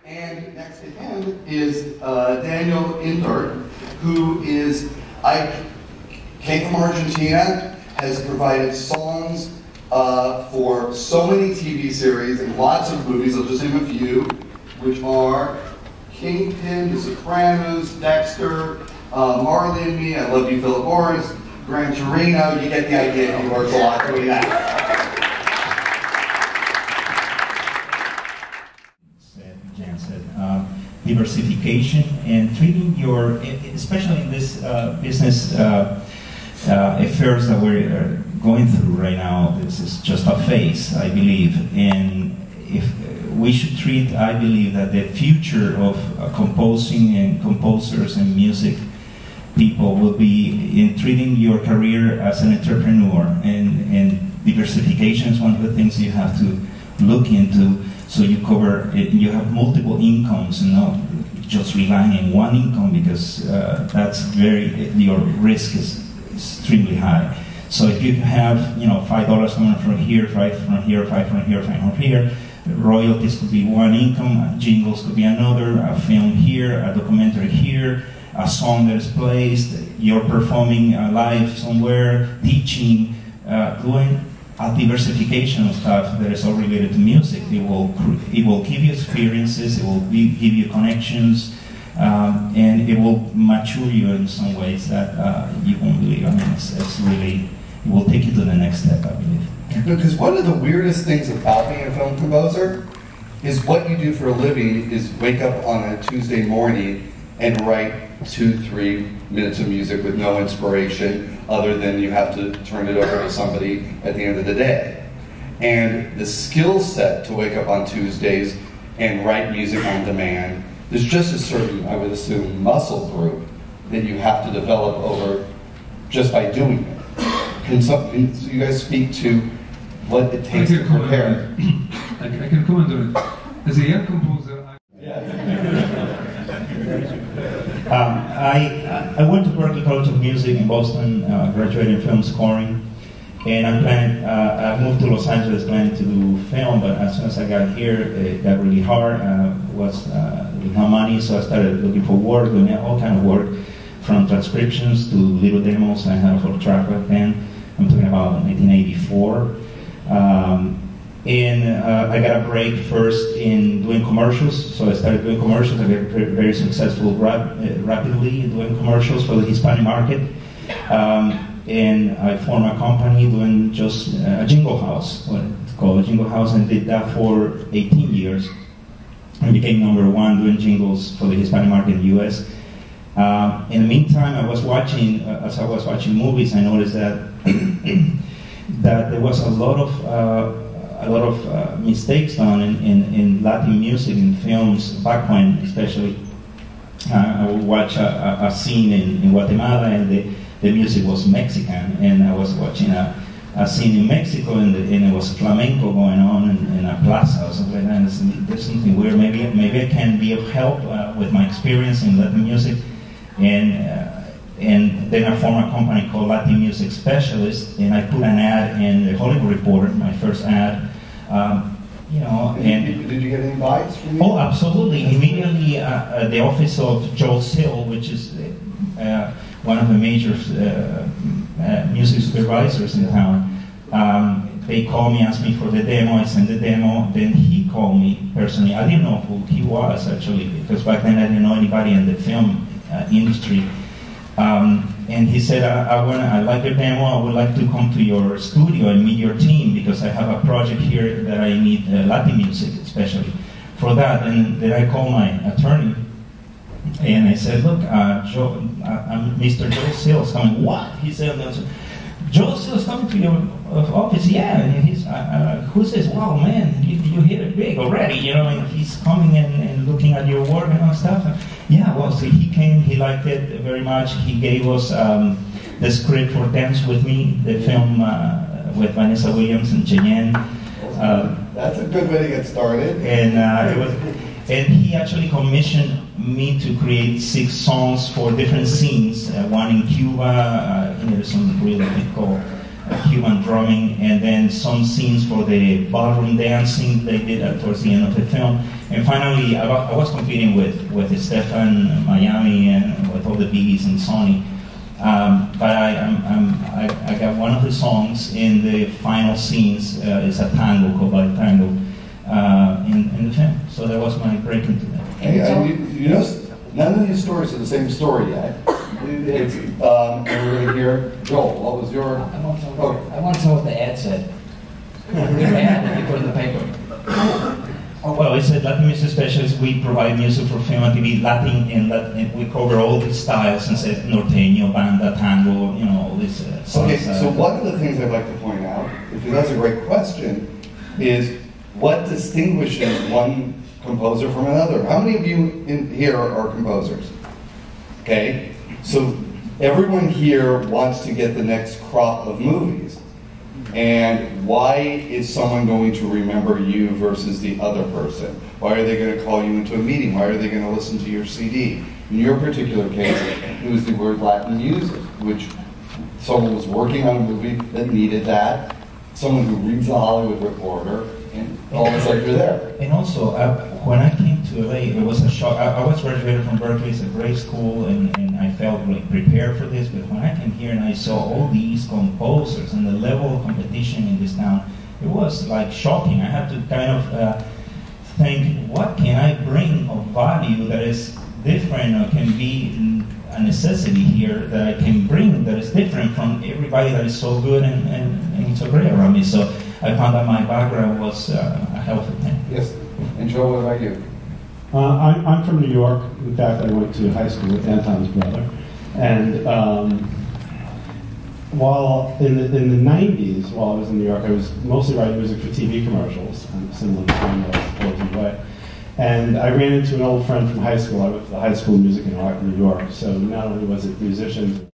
And next to him is Daniel Indart, who came from Argentina, has provided songs for so many TV series and lots of movies. I'll just name a few, which are Kingpin, The Sopranos, Dexter, Marley and Me, I Love You, Philip Morris, Gran Torino. You get the idea. He works a lot doing that. Jan said, diversification and treating your, especially in this business affairs that we're going through right now. This is just a phase, I believe, and if we should treat, I believe that the future of composing and composers and music people will be in treating your career as an entrepreneur, and diversification is one of the things you have to look into, so you cover, you have multiple incomes and not just relying on one income, because that's your risk is extremely high. So if you have, $5 coming from here, 5 from here, 5 from here, 5 from here, royalties could be one income, jingles could be another, a film here, a documentary here, a song that is placed, you're performing live somewhere, teaching, doing a diversification of stuff that is all related to music. It will give you experiences, it will give you connections, and it will mature you in some ways that you won't believe. I mean, it's really, it will take you to the next step, I believe. Because one of the weirdest things about being a film composer is what you do for a living is wake up on a Tuesday morning and write 2-3 minutes of music with no inspiration other than you have to turn it over to somebody at the end of the day. And the skill set to wake up on Tuesdays and write music on demand, there's just a certain, I would assume, muscle group that you have to develop over just by doing it. Can you guys speak to what it takes to prepare? I can comment on it. As a young composer, I went to Berklee College of Music in Boston, graduated in film scoring, and I moved to Los Angeles planning to do film, but as soon as I got here, it got really hard. Was with no money, so I started looking for work, doing all kind of work, from transcriptions to little demos I had for track back then. I'm talking about 1984. And I got a break first in doing commercials, so I started doing commercials. I got very successful rapidly doing commercials for the Hispanic market. And I formed a company doing just a jingle house, what it's called a jingle house, and did that for 18 years. And became #1 doing jingles for the Hispanic market in the US. In the meantime, as I was watching movies, I noticed that that there was a lot of mistakes done in Latin music in films back when, especially. I would watch a scene in Guatemala, and the music was Mexican, and I was watching a scene in Mexico, and it was flamenco going on in a plaza or something like that. And there's something weird. Maybe I can be of help with my experience in Latin music. And then I formed a company called Latin Music Specialist, and I put an ad in the Hollywood Reporter, my first ad. Did you get any bites from you? Oh, absolutely. Immediately, the office of Joel Sill, which is one of the major music supervisors in town, they called me, asked me for the demo. I sent the demo. Then he called me personally. I didn't know who he was, actually, because back then I didn't know anybody in the film industry. And he said, I like your demo, I would like to come to your studio and meet your team, because I have a project here that I need Latin music, especially for that. And then I called my attorney, and I said, look, I'm Mr. Joe Sills coming. What? He said, Joe Sills coming to your office? Yeah. And he's, who says, wow, man, you hit it big already, and he's coming and looking at your work and all stuff. Yeah, well, so he came, he liked it very much. He gave us the script for Dance With Me, the film with Vanessa Williams and Cheyenne. That's a good way to get started. And he actually commissioned me to create 6 songs for different scenes. One in Cuba, there's some really typical Cuban drumming, and then some scenes for the ballroom dancing they did towards the end of the film. And finally, I was competing with Stefan, Miami, and with all the biggies and Sony. But I got one of the songs in the final scenes. It's a tango called Bal Tango in the film. So that was my break into that. Hey, you know, none of these stories are the same story yet. And we're going to hear Joel. What was your? I want to tell what the ad said. The ad that you put in the paper. Oh, well, it said Latin music specialists. We provide music for film and TV, Latin, and we cover all these styles and said norteño, banda, tango, you know, all this. Okay, so one of the things I'd like to point out, because that's a great question, is what distinguishes one composer from another? How many of you in here are composers? Okay, so everyone here wants to get the next crop of movies. And why is someone going to remember you versus the other person? Why are they going to call you into a meeting? Why are they going to listen to your CD? In your particular case, it was the word Latin music, which someone was working on a movie that needed that, someone who reads the Hollywood Reporter, and all of a sudden you're there. And also, when I came to LA, it was a shock. I was graduated from Berkeley, it's a great school, and I felt like prepared for this. But when I came here and I saw all these composers and the level of competition in this town, it was like shocking. I had to kind of think, what can I bring of value that is different or can be a necessity here that I can bring that is different from everybody that is so good and so great around me. So I found that my background was a helpful thing. Yes. And Joe, what about you? I'm from New York. In fact, I went to high school with Anton's brother. And while in the 90s, while I was in New York, I was mostly writing music for TV commercials, similar to Hollywood Way. And I ran into an old friend from high school. I went to the High School of Music and Art in New York. So not only was it musicians,